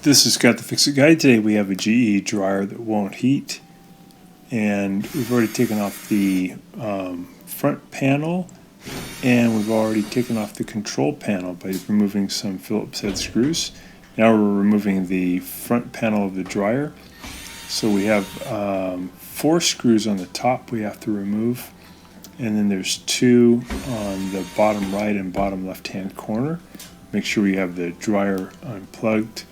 This is Scott the Fix-It Guy. Today we have a GE dryer that won't heat, and we've already taken off the front panel, and we've already taken off the control panel by removing some Phillips head screws. Now we're removing the front panel of the dryer. So we have 4 screws on the top we have to remove, and then there's 2 on the bottom right and bottom left hand corner. Make sure we have the dryer unplugged,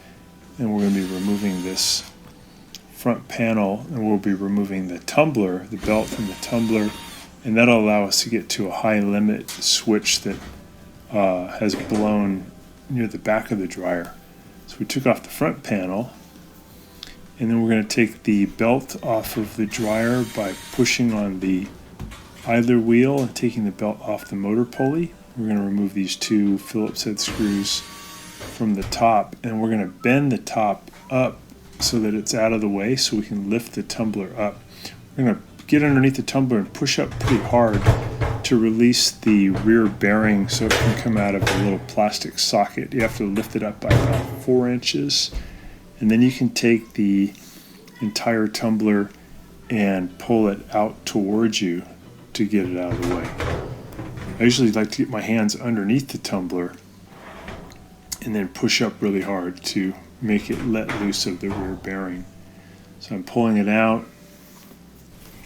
and we're going to be removing this front panel, and we'll be removing the tumbler, the belt from the tumbler, and that'll allow us to get to a high limit switch that has blown near the back of the dryer. So we took off the front panel, and then we're going to take the belt off of the dryer by pushing on the idler wheel and taking the belt off the motor pulley. We're going to remove these 2 Phillips head screws from the top, and we're going to bend the top up so that it's out of the way so we can lift the tumbler up. We're going to get underneath the tumbler and push up pretty hard to release the rear bearing so it can come out of a little plastic socket. You have to lift it up by about 4 inches, and then you can take the entire tumbler and pull it out towards you to get it out of the way. I usually like to get my hands underneath the tumbler and then push up really hard to make it let loose of the rear bearing. So I'm pulling it out,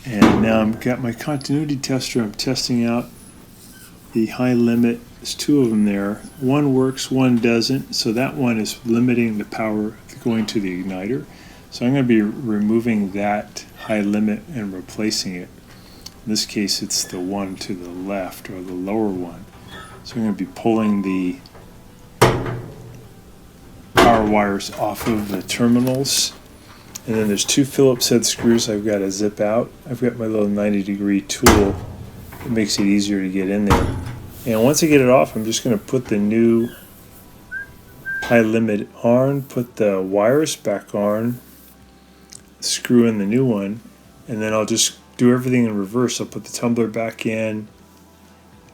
and now I've got my continuity tester. I'm testing out the high limit. There's 2 of them there. One works, one doesn't, so that one is limiting the power going to the igniter. So I'm going to be removing that high limit and replacing it. In this case, it's the one to the left, or the lower one. So I'm going to be pulling the power wires off of the terminals. And then there's 2 Phillips head screws I've got to zip out. I've got my little 90-degree tool that makes it easier to get in there. And once I get it off, I'm just going to put the new high limit on, put the wires back on, screw in the new one, and then I'll just do everything in reverse. I'll put the tumbler back in,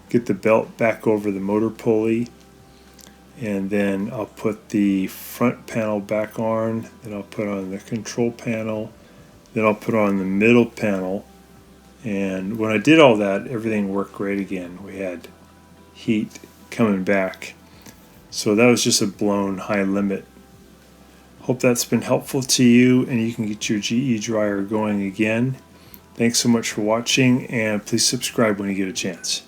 get the belt back over the motor pulley, and then I'll put the front panel back on, then I'll put on the control panel, then I'll put on the middle panel. And when I did all that, everything worked great again. We had heat coming back. So that was just a blown high limit. Hope that's been helpful to you, and you can get your GE dryer going again. Thanks so much for watching, and please subscribe when you get a chance.